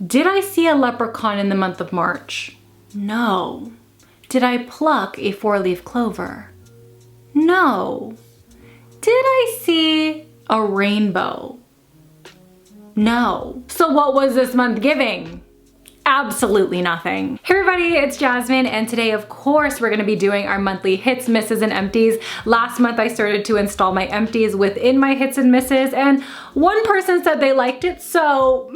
Did I see a leprechaun in the month of March? No. Did I pluck a 4-leaf clover? No. Did I see a rainbow? No. So what was this month giving? Absolutely nothing. Hey everybody, it's Jasmine, and today of course we're gonna be doing our monthly hits, misses, and empties. Last month I started to install my empties within my hits and misses, and one person said they liked it, so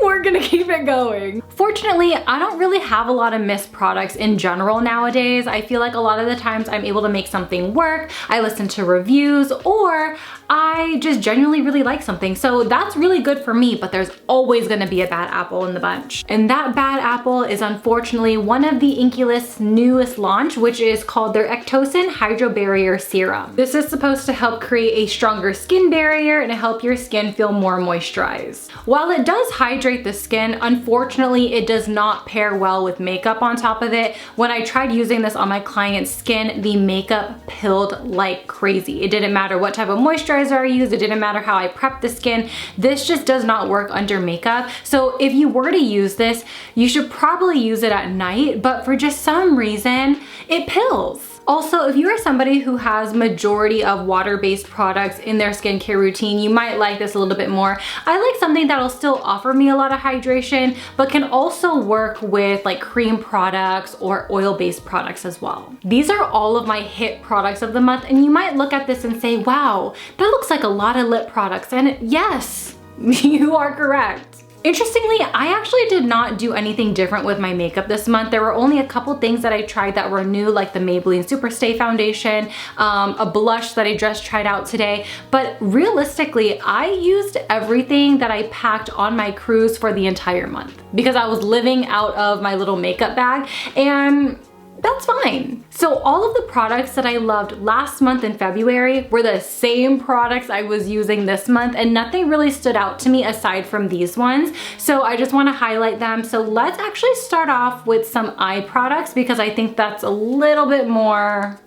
we're gonna keep it going. Fortunately, I don't really have a lot of missed products in general nowadays. I feel like a lot of the times I'm able to make something work, I listen to reviews, or I just genuinely really like something. So that's really good for me, but there's always gonna be a bad apple in the bunch. And that bad apple is unfortunately one of the Inculist's newest launch, which is called their Ectocin Hydro Barrier Serum. This is supposed to help create a stronger skin barrier and help your skin feel more moisturized. While it does hydrate the skin, unfortunately it does not pair well with makeup on top of it. When I tried using this on my client's skin, the makeup pilled like crazy. It didn't matter what type of moisturizer I used, it didn't matter how I prepped the skin. This just does not work under makeup. So if you were to use this, you should probably use it at night, but for just some reason, it pills. Also, if you are somebody who has majority of water-based products in their skincare routine, you might like this a little bit more. I like something that'll still offer me a lot of hydration, but can also work with like cream products or oil-based products as well. These are all of my hit products of the month, and you might look at this and say, wow, that looks like a lot of lip products. And yes, you are correct. Interestingly, I actually did not do anything different with my makeup this month. There were only a couple things that I tried that were new, like the Maybelline Superstay foundation, a blush that I just tried out today. But realistically, I used everything that I packed on my cruise for the entire month because I was living out of my little makeup bag, and that's fine. So all of the products that I loved last month in February were the same products I was using this month, and nothing really stood out to me aside from these ones. So I just wanna highlight them. So let's actually start off with some eye products because I think that's a little bit more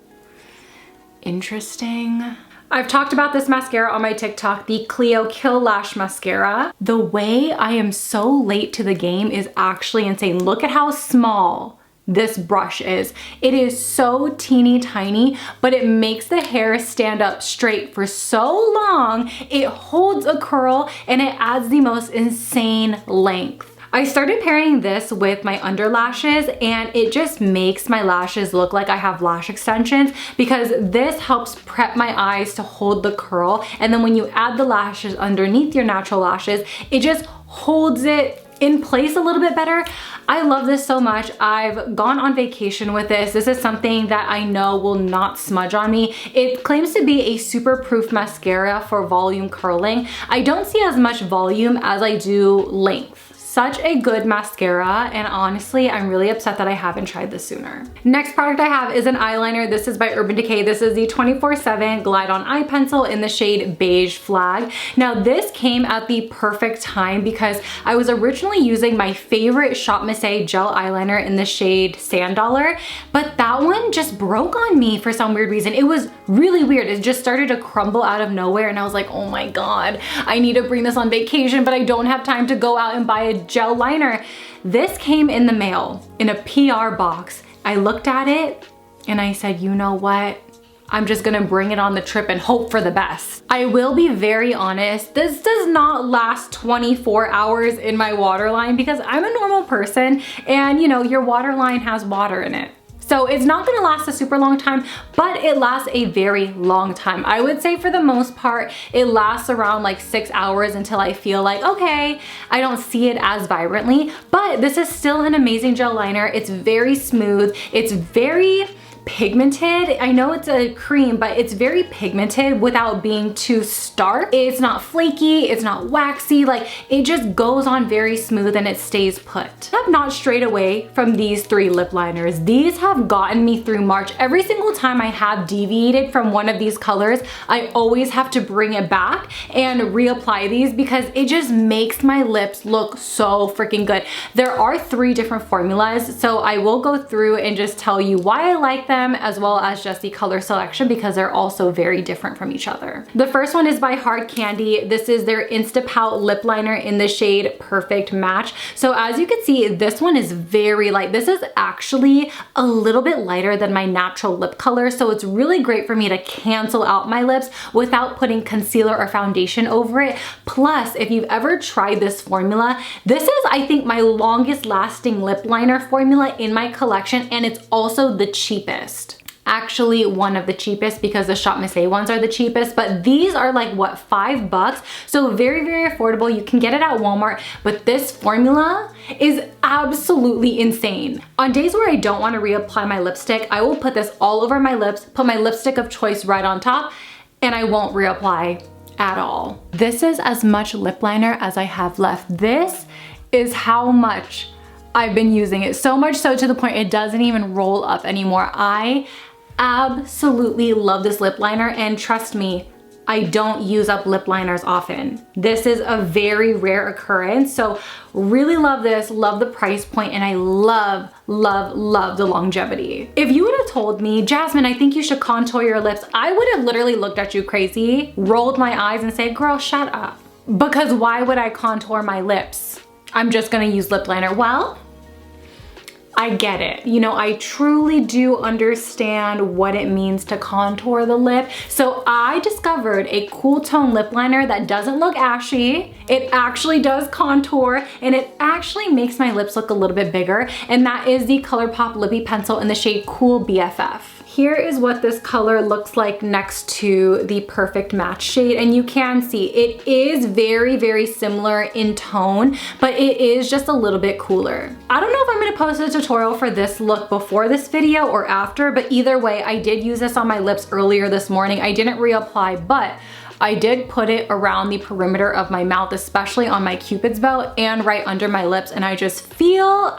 interesting. I've talked about this mascara on my TikTok, the Clio Kill Lash Mascara. The way I am so late to the game is actually insane. Look at how small this brush is. It is so teeny tiny, but it makes the hair stand up straight for so long. It holds a curl and it adds the most insane length. I started pairing this with my under lashes, and it just makes my lashes look like I have lash extensions because this helps prep my eyes to hold the curl. And then when you add the lashes underneath your natural lashes, it just holds it in place a little bit better. I love this so much. I've gone on vacation with this. This is something that I know will not smudge on me. It claims to be a super proof mascara for volume curling. I don't see as much volume as I do length. Such a good mascara, and honestly, I'm really upset that I haven't tried this sooner. Next product I have is an eyeliner. This is by Urban Decay. This is the 24/7 Glide On Eye Pencil in the shade Beige Flag. Now this came at the perfect time because I was originally using my favorite Shop Missy gel eyeliner in the shade Sand Dollar, but that one just broke on me for some weird reason. It was really weird. It just started to crumble out of nowhere, and I was like, oh my God, I need to bring this on vacation, but I don't have time to go out and buy a gel liner. This came in the mail in a PR box. I looked at it and I said, you know what? I'm just gonna bring it on the trip and hope for the best. I will be very honest, this does not last 24 hours in my waterline because I'm a normal person, and you know, your waterline has water in it. So it's not gonna last a super long time, but it lasts a very long time. I would say for the most part, it lasts around like 6 hours until I feel like, okay, I don't see it as vibrantly, but this is still an amazing gel liner. It's very smooth. It's very pigmented. I know it's a cream, but it's very pigmented without being too stark. It's not flaky, it's not waxy, like it just goes on very smooth and it stays put. I've not strayed away from these 3 lip liners. These have gotten me through March. Every single time I have deviated from one of these colors, I always have to bring it back and reapply these because it just makes my lips look so freaking good. There are 3 different formulas, so I will go through and just tell you why I like them them, as well as just the color selection, because they're also very different from each other. The first one is by Hard Candy. This is their Insta Pout lip liner in the shade Perfect Match. So as you can see, this one is very light. This is actually a little bit lighter than my natural lip color, so it's really great for me to cancel out my lips without putting concealer or foundation over it. Plus, if you've ever tried this formula, this is, I think, my longest lasting lip liner formula in my collection, and it's also the cheapest. Actually, one of the cheapest, because the Shop Miss A ones are the cheapest, but these are like, what, $5? So very, very affordable. You can get it at Walmart, but this formula is absolutely insane. On days where I don't want to reapply my lipstick, I will put this all over my lips, put my lipstick of choice right on top, and I won't reapply at all. This is as much lip liner as I have left. This is how much I've been using it. So much so to the point it doesn't even roll up anymore. I absolutely love this lip liner, and trust me, I don't use up lip liners often. This is a very rare occurrence, so really love this, love the price point, and I love, love, love the longevity. If you would have told me, Jasmine, I think you should contour your lips, I would have literally looked at you crazy, rolled my eyes and said, girl, shut up. Because why would I contour my lips? I'm just gonna use lip liner. Well, I get it. You know, I truly do understand what it means to contour the lip. So I discovered a cool tone lip liner that doesn't look ashy. It actually does contour, and it actually makes my lips look a little bit bigger. And that is the ColourPop Lippie Pencil in the shade Cool BFF. Here is what this color looks like next to the Perfect Match shade, and you can see it is very, very similar in tone, but it is just a little bit cooler. I don't know if I'm gonna post a tutorial for this look before this video or after, but either way, I did use this on my lips earlier this morning. I didn't reapply, but I did put it around the perimeter of my mouth, especially on my Cupid's bow and right under my lips, and I just feel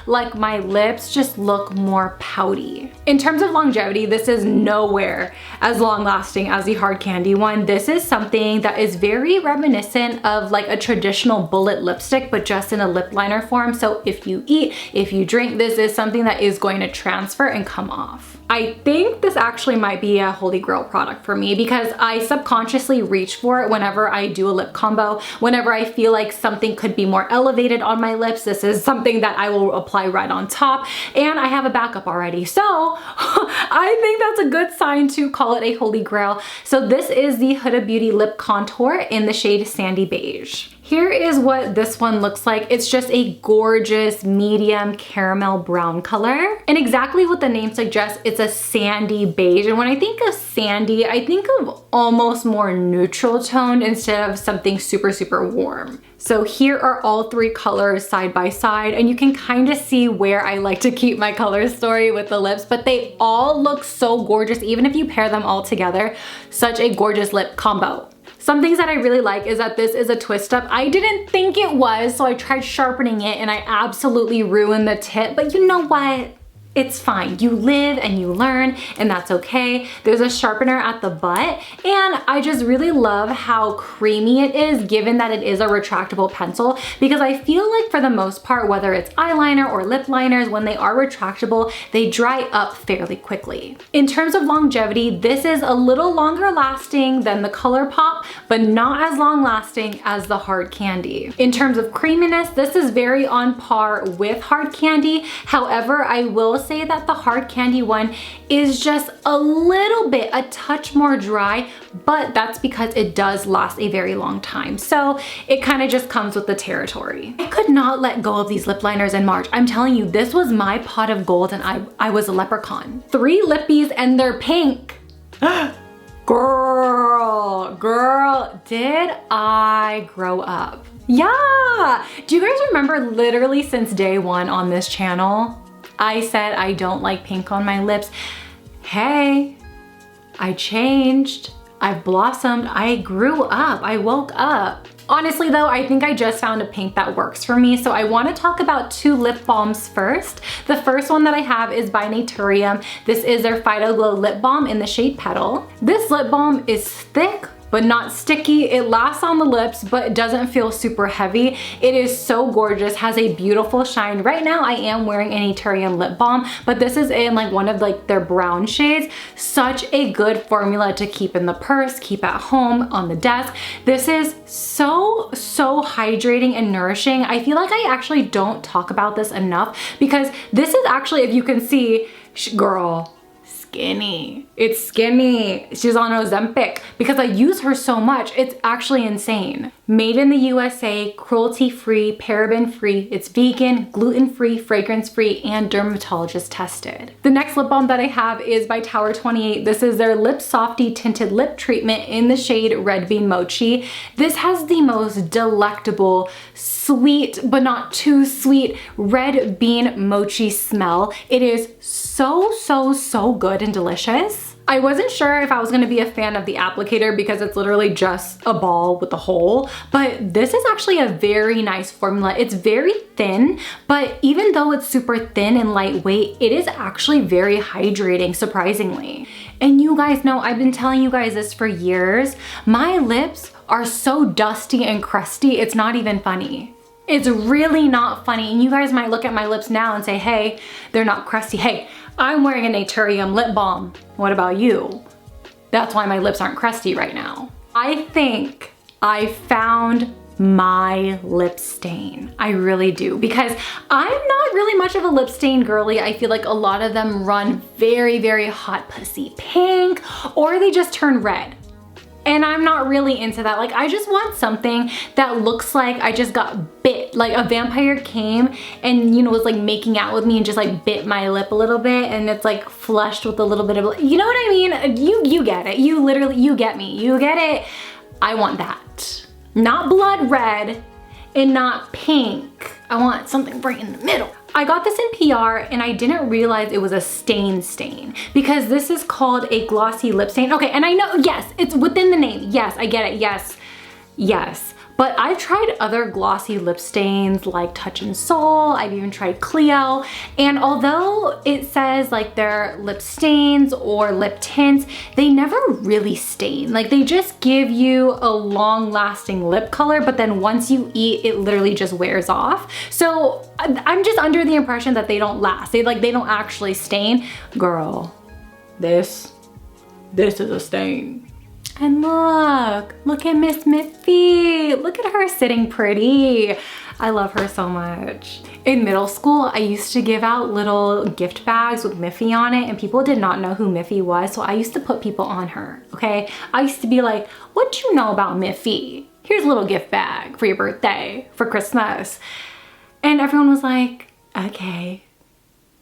like my lips just look more pouty. In terms of longevity, this is nowhere as long lasting as the Hard Candy one. This is something that is very reminiscent of like a traditional bullet lipstick, but just in a lip liner form. So if you eat, if you drink, this is something that is going to transfer and come off. I think this actually might be a holy grail product for me, because I subconsciously reach for it whenever I do a lip combo. Whenever I feel like something could be more elevated on my lips, this is something that I will apply right on top, and I have a backup already. So I think that's a good sign to call it a holy grail. So this is the Huda Beauty Lip Contour in the shade Sandy Beige. Here is what this one looks like. It's just a gorgeous medium caramel brown color. And exactly what the name suggests, it's a sandy beige. And when I think of sandy, I think of almost more neutral toned instead of something super, super warm. So here are all three colors side by side, and you can kind of see where I like to keep my color story with the lips, but they all look so gorgeous, even if you pair them all together. Such a gorgeous lip combo. Some things that I really like is that this is a twist up. I didn't think it was, so I tried sharpening it and I absolutely ruined the tip, but you know what? It's fine. You live and you learn, and that's okay. There's a sharpener at the butt, and I just really love how creamy it is, given that it is a retractable pencil, because I feel like for the most part, whether it's eyeliner or lip liners, when they are retractable, they dry up fairly quickly. In terms of longevity, this is a little longer lasting than the ColourPop, but not as long lasting as the Hard Candy. In terms of creaminess, this is very on par with Hard Candy. However, I will say that the Hard Candy one is just a little bit, a touch more dry, but that's because it does last a very long time. So it kind of just comes with the territory. I could not let go of these lip liners in March. I'm telling you, this was my pot of gold, and I was a leprechaun. 3 Lippies, and they're pink. Girl, did I grow up? Yeah. Do you guys remember literally since day one on this channel, I said I don't like pink on my lips? Hey, I changed. I've blossomed. I grew up. I woke up. Honestly though, I think I just found a pink that works for me. So I want to talk about 2 lip balms first. The first one that I have is by Naturium. This is their Phyto Glow Lip Balm in the shade Petal. This lip balm is thick, but not sticky. It lasts on the lips, but it doesn't feel super heavy. It is so gorgeous, has a beautiful shine. Right now I am wearing an Eternium lip balm, but this is in like one of like their brown shades. Such a good formula to keep in the purse, keep at home, on the desk. This is so hydrating and nourishing. I feel like I actually don't talk about this enough because this is actually, if you can see, girl, skinny. It's skinny. She's on Ozempic because I use her so much. It's actually insane. Made in the USA, cruelty-free, paraben-free. It's vegan, gluten-free, fragrance-free, and dermatologist tested. The next lip balm that I have is by Tower 28. This is their Lip Softie Tinted Lip Treatment in the shade Red Bean Mochi. This has the most delectable, sweet, but not too sweet, red bean mochi smell. It is so good and delicious. I wasn't sure if I was gonna be a fan of the applicator because it's literally just a ball with a hole, but this is actually a very nice formula. It's very thin, but even though it's super thin and lightweight, it is actually very hydrating, surprisingly. And you guys know, I've been telling you guys this for years, my lips are so dusty and crusty, it's not even funny. It's really not funny. And you guys might look at my lips now and say, hey, they're not crusty. Hey, I'm wearing an Eternium lip balm. What about you? That's why my lips aren't crusty right now. I think I found my lip stain. I really do, because I'm not really much of a lip stain girly. I feel like a lot of them run very hot pussy pink, or they just turn red. And I'm not really into that. Like, I just want something that looks like I just got bit. Like a vampire came and, you know, was like making out with me and just like bit my lip a little bit, and it's like flushed with a little bit of, you know what I mean? You get it. You literally, you get me. You get it. I want that. Not blood red and not pink. I want something right in the middle. I got this in PR and I didn't realize it was a stain because this is called a glossy lip stain. Okay, and I know, yes, it's within the name. Yes, I get it, yes. But I've tried other glossy lip stains like Touch in Soul. I've even tried Clio. And although it says like they're lip stains or lip tints, they never really stain. Like they just give you a long lasting lip color, but then once you eat, it literally just wears off. So I'm just under the impression that they don't last. They don't actually stain. Girl, this is a stain. And look at Miss Miffy. Look at her sitting pretty. I love her so much. In middle school, I used to give out little gift bags with Miffy on it, and people did not know who Miffy was, so I used to put people on her, okay? I used to be like, what do you know about Miffy? Here's a little gift bag for your birthday, for Christmas. And everyone was like, okay,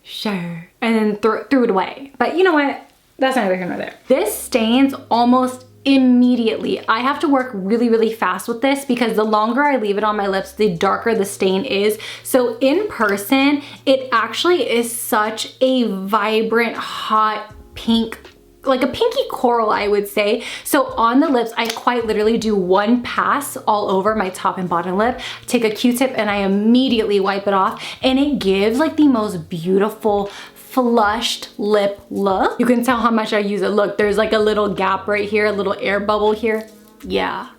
sure. And then threw it away. But you know what? That's neither here nor there. This stains almost immediately. I have to work really fast with this because the longer I leave it on my lips, the darker the stain is. So in person, it actually is such a vibrant, hot pink, like a pinky coral, I would say. So on the lips, I quite literally do one pass all over my top and bottom lip, take a Q-tip, and I immediately wipe it off, and it gives like the most beautiful flushed lip look. You can tell how much I use it. Look, there's like a little gap right here, a little air bubble here. Yeah,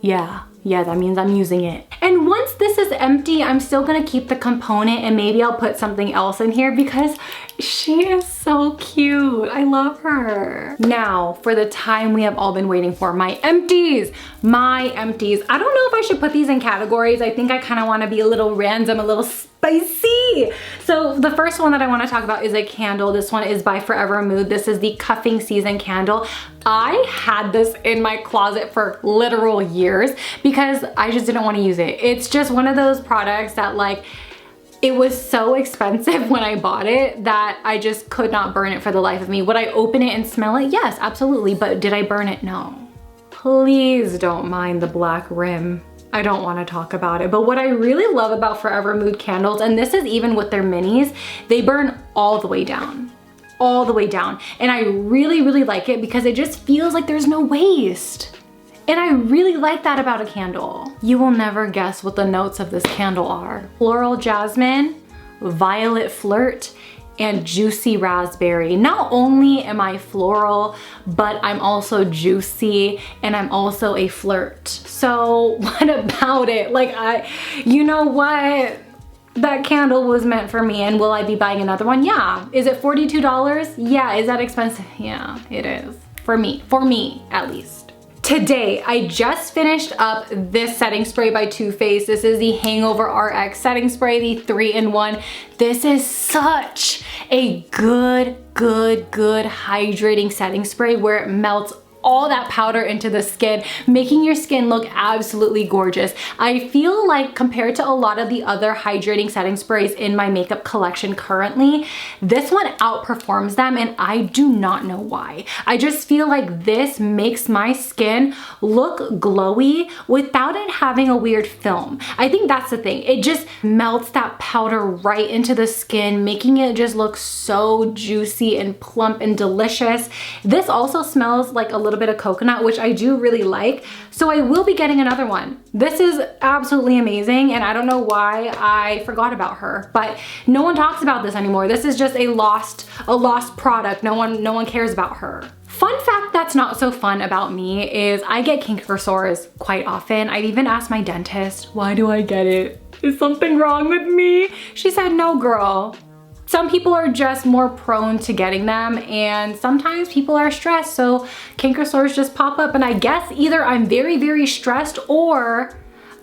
that means I'm using it. And once this is empty, I'm still gonna keep the component, and maybe I'll put something else in here because she is so cute. I love her. Now, for the time we have all been waiting for, my empties. I don't know if I should put these in categories. I think I kind of want to be a little random, a little spicy. So the first one that I want to talk about is a candle. This one is by Forever Mood. This is the Cuffing Season candle. I had this in my closet for literal years because I just didn't want to use it. It's just one of those products that, like, it was so expensive when I bought it that I just could not burn it for the life of me. Would I open it and smell it? Yes, absolutely. But did I burn it? No. Please don't mind the black rim. I don't want to talk about it. But what I really love about Forever Mood candles, and this is even with their minis, they burn all the way down. All the way down. And I really like it because it just feels like there's no waste. And I really like that about a candle. You will never guess what the notes of this candle are. Floral Jasmine, Violet Flirt, and Juicy Raspberry. Not only am I floral, but I'm also juicy and I'm also a flirt. So what about it? Like you know what? That candle was meant for me, and will I be buying another one? Yeah. Is it $42? Yeah. Is that expensive? Yeah, it is. For me at least. Today, I just finished up this setting spray by Too Faced. This is the Hangover RX setting spray, the 3-in-1. This is such a good hydrating setting spray where it melts all that powder into the skin, making your skin look absolutely gorgeous. I feel like compared to a lot of the other hydrating setting sprays in my makeup collection currently, this one outperforms them, and I do not know why. I just feel like this makes my skin look glowy without it having a weird film. I think that's the thing. It just melts that powder right into the skin, making it just look so juicy and plump and delicious. This also smells like a little bit of coconut, which I do really like. So I will be getting another one. This is absolutely amazing, and I don't know why I forgot about her, but no one talks about this anymore. This is just a lost product. No one cares about her. Fun fact that's not so fun about me is I get canker sores quite often. I've even asked my dentist, why do I get it? Is something wrong with me? She said, no girl. Some people are just more prone to getting them, and sometimes people are stressed, so canker sores just pop up, and I guess either I'm very stressed or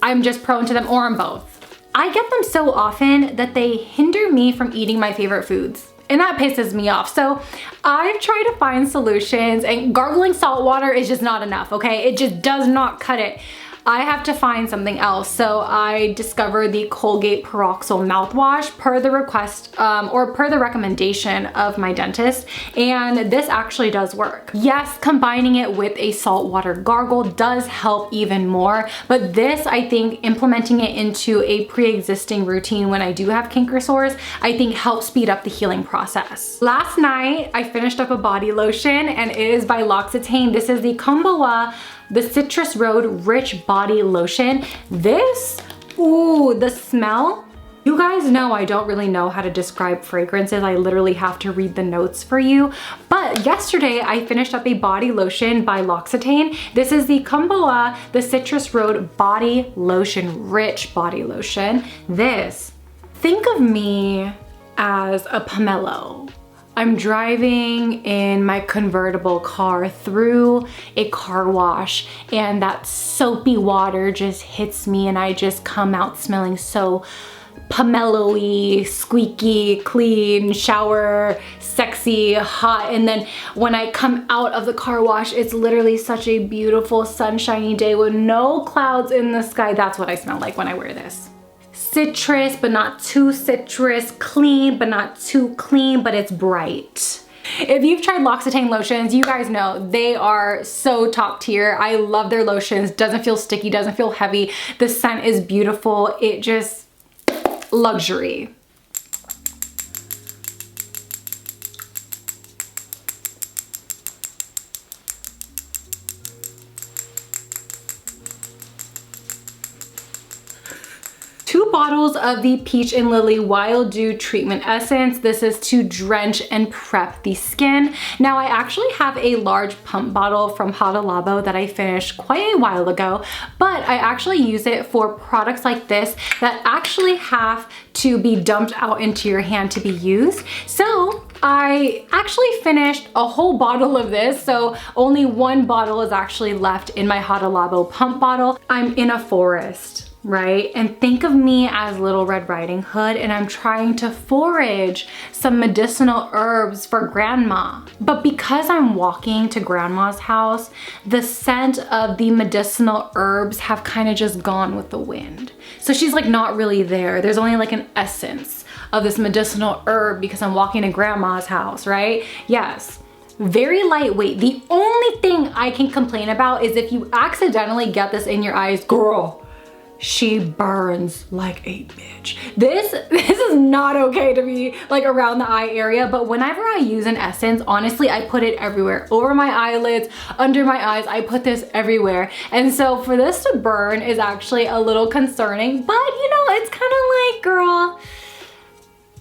I'm just prone to them, or I'm both. I get them so often that they hinder me from eating my favorite foods, and that pisses me off. So I've tried to find solutions, and gargling salt water is just not enough, okay? It just does not cut it. I have to find something else. So I discovered the Colgate Peroxyl Mouthwash per the request or per the recommendation of my dentist, and this actually does work. Yes, combining it with a saltwater gargle does help even more, but this, I think, implementing it into a pre-existing routine when I do have canker sores, I think helps speed up the healing process. Last night, I finished up a body lotion, and it is by L'Occitane. This is the Combawa, the Citrus Road Rich Body Lotion. This, ooh, the smell. You guys know I don't really know how to describe fragrances. I literally have to read the notes for you. But yesterday I finished up a body lotion by L'Occitane. This is the Combawa, the Citrus Road Body Lotion, Rich Body Lotion. This, think of me as a pomelo. I'm driving in my convertible car through a car wash, and that soapy water just hits me, and I just come out smelling so pomelo-y, squeaky, clean, shower, sexy, hot. And then when I come out of the car wash, it's literally such a beautiful sunshiny day with no clouds in the sky. That's what I smell like when I wear this. Citrus, but not too citrus, clean, but not too clean, but it's bright. If you've tried L'Occitane lotions, you guys know they are so top tier. I love their lotions. Doesn't feel sticky, doesn't feel heavy. The scent is beautiful. It just, luxury. Bottles of the Peach and Lily Wild Dew Treatment Essence. This is to drench and prep the skin. Now I actually have a large pump bottle from Hada Labo that I finished quite a while ago, but I actually use it for products like this that actually have to be dumped out into your hand to be used. So I actually finished a whole bottle of this, so only one bottle is actually left in my Hada Labo pump bottle. I'm in a forest, right? And think of me as Little Red Riding Hood, and I'm trying to forage some medicinal herbs for grandma. But because I'm walking to grandma's house, the scent of the medicinal herbs have kind of just gone with the wind. So she's like not really there. There's only like an essence of this medicinal herb because I'm walking to grandma's house, right? Yes. Very lightweight. The only thing I can complain about is if you accidentally get this in your eyes, girl, she burns like a bitch. This is not okay to be like around the eye area, but whenever I use an essence, honestly, I put it everywhere. Over my eyelids, under my eyes, I put this everywhere. And so for this to burn is actually a little concerning, but you know, it's kind of like, girl,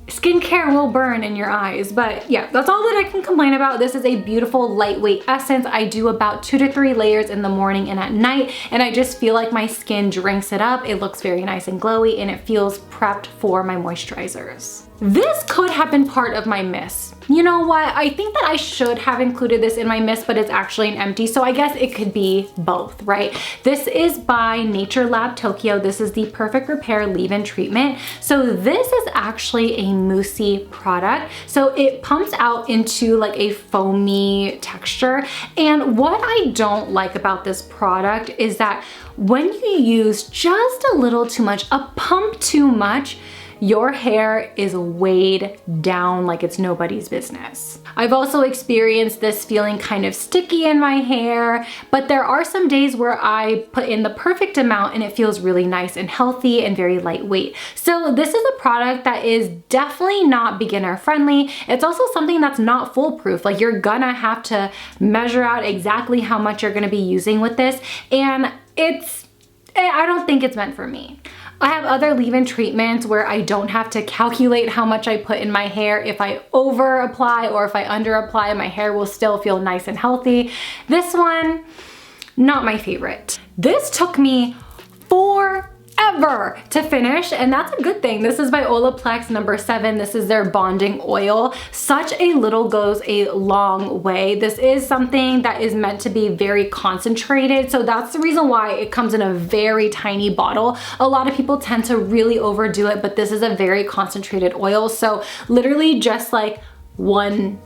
skincare will burn in your eyes. But yeah, that's all that I can complain about. This is a beautiful lightweight essence. I do about 2 to 3 layers in the morning and at night, and I just feel like my skin drinks it up. It looks very nice and glowy, and it feels prepped for my moisturizers. This could have been part of my miss. You know what? I think that I should have included this in my miss, but it's actually an empty, so I guess it could be both, right? This is by Nature Lab Tokyo. This is the Perfect Repair Leave-In Treatment. So this is actually a moussey product. So it pumps out into like a foamy texture. And what I don't like about this product is that when you use just a little too much, a pump too much, your hair is weighed down like it's nobody's business. I've also experienced this feeling kind of sticky in my hair, but there are some days where I put in the perfect amount and it feels really nice and healthy and very lightweight. So this is a product that is definitely not beginner friendly. It's also something that's not foolproof. Like, you're gonna have to measure out exactly how much you're gonna be using with this, and I don't think it's meant for me. I have other leave-in treatments where I don't have to calculate how much I put in my hair. If I over apply or if I under apply, my hair will still feel nice and healthy. This one, not my favorite. This took me forever to finish, and that's a good thing. This is by Olaplex number 7. This is their bonding oil. Such a little goes a long way. This is something that is meant to be very concentrated, so that's the reason why it comes in a very tiny bottle. A lot of people tend to really overdo it, but this is a very concentrated oil, so literally just like 1,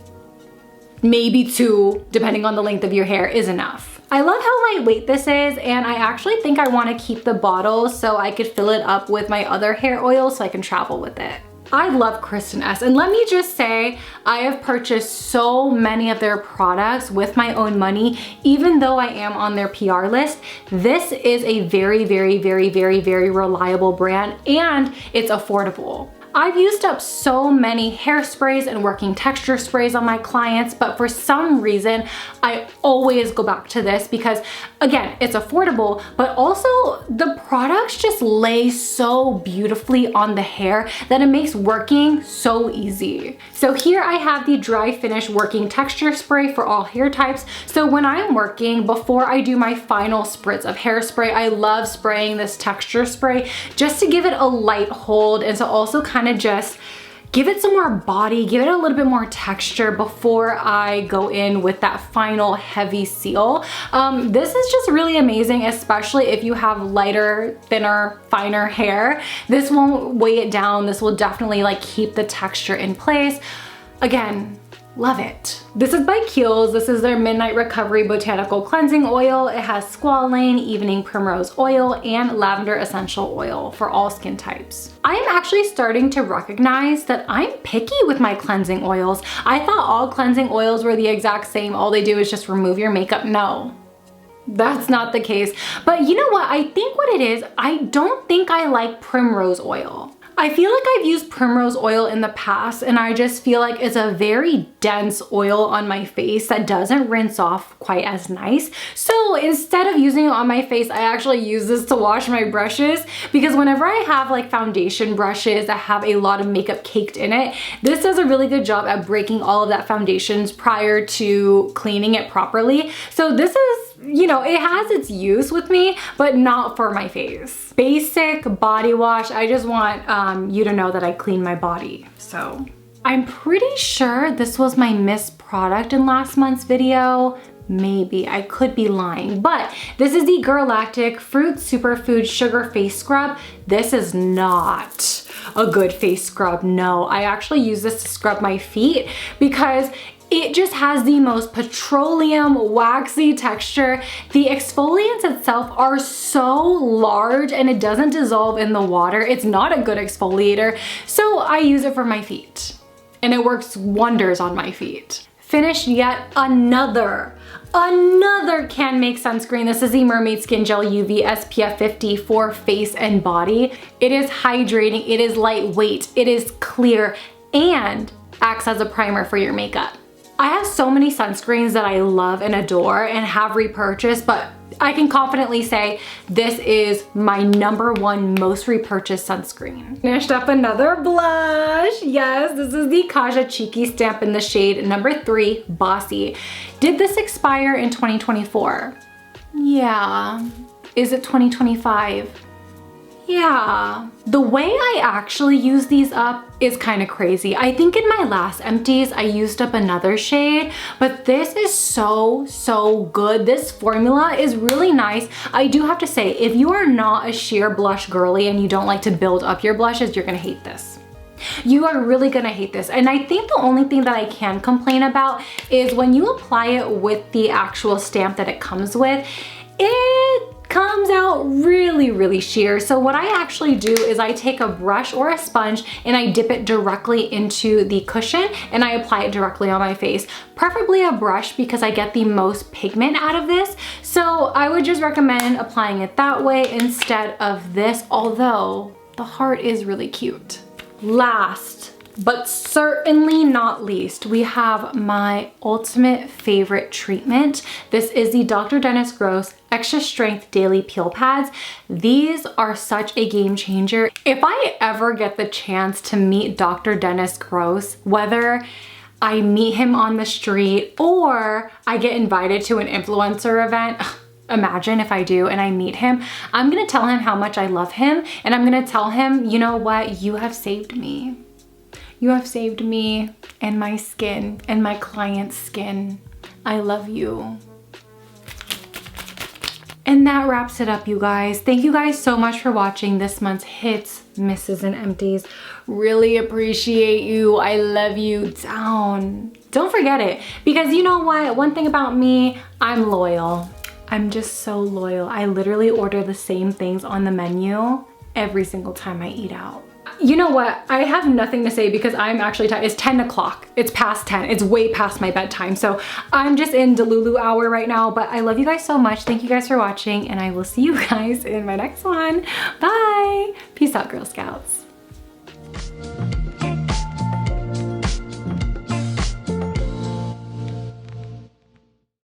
maybe 2, depending on the length of your hair, is enough. I love how lightweight this is, and I actually think I want to keep the bottle so I could fill it up with my other hair oil so I can travel with it. I love Kristin S, and let me just say, I have purchased so many of their products with my own money, even though I am on their PR list. This is a very, very, very, very, very reliable brand, and it's affordable. I've used up so many hairsprays and working texture sprays on my clients, but for some reason, I always go back to this because, again, it's affordable, but also the products just lay so beautifully on the hair that it makes working so easy. So here I have the Dry Finish Working Texture Spray for all hair types. So when I'm working, before I do my final spritz of hairspray, I love spraying this texture spray just to give it a light hold and to also kind of just give it some more body, give it a little bit more texture before I go in with that final heavy seal. This is just really amazing, especially if you have lighter, thinner, finer hair. This won't weigh it down. This will definitely like keep the texture in place. Again, love it. This is by Kiehl's. This is their Midnight Recovery Botanical Cleansing Oil. It has squalane, evening primrose oil, and lavender essential oil for all skin types. I am actually starting to recognize that I'm picky with my cleansing oils. I thought all cleansing oils were the exact same. All they do is just remove your makeup. No. That's not the case. But you know what? I think what it is, I don't think I like primrose oil. I feel like I've used primrose oil in the past, and I just feel like it's a very dense oil on my face that doesn't rinse off quite as nice. So instead of using it on my face, I actually use this to wash my brushes, because whenever I have like foundation brushes that have a lot of makeup caked in it, this does a really good job at breaking all of that foundations prior to cleaning it properly. So this is, you know, it has its use with me, but not for my face. Basic body wash. I just want you to know that I clean my body. So I'm pretty sure this was my missed product in last month's video. Maybe, I could be lying, but this is the Galactic Fruit Superfood Sugar Face Scrub. This is not a good face scrub, no. I actually use this to scrub my feet because it just has the most petroleum waxy texture. The exfoliants itself are so large and it doesn't dissolve in the water. It's not a good exfoliator, so I use it for my feet and it works wonders on my feet. Finished yet another Can Make sunscreen. This is the Mermaid Skin Gel UV SPF 50 for face and body. It is hydrating, it is lightweight, it is clear, and acts as a primer for your makeup. I have so many sunscreens that I love and adore and have repurchased, but I can confidently say this is my #1 most repurchased sunscreen. Finished up another blush. Yes, this is the Kaja Cheeky Stamp in the shade #3, Bossy. Did this expire in 2024? Yeah. Is it 2025? Yeah. The way I actually use these up is kind of crazy. I think in my last empties, I used up another shade, but this is so good. This formula is really nice. I do have to say, if you are not a sheer blush girly and you don't like to build up your blushes, you're gonna hate this. You are really gonna hate this. And I think the only thing that I can complain about is when you apply it with the actual stamp that it comes with, it comes out really sheer. So what I actually do is I take a brush or a sponge and I dip it directly into the cushion and I apply it directly on my face. Preferably a brush because I get the most pigment out of this. So I would just recommend applying it that way instead of this, although the heart is really cute. Last, but certainly not least, we have my ultimate favorite treatment. This is the Dr. Dennis Gross Extra Strength Daily Peel Pads. These are such a game changer. If I ever get the chance to meet Dr. Dennis Gross, whether I meet him on the street or I get invited to an influencer event, imagine if I do and I meet him, I'm gonna tell him how much I love him and I'm gonna tell him, you know what, you have saved me. You have saved me and my skin and my client's skin. I love you. And that wraps it up, you guys. Thank you guys so much for watching this month's hits, misses, and empties. Really appreciate you. I love you down. Don't forget it, because you know what? One thing about me, I'm loyal. I'm just so loyal. I literally order the same things on the menu every single time I eat out. You know what? I have nothing to say because I'm actually tired. It's 10 o'clock. It's past 10. It's way past my bedtime. So I'm just in Delulu hour right now, but I love you guys so much. Thank you guys for watching and I will see you guys in my next one. Bye. Peace out, Girl Scouts.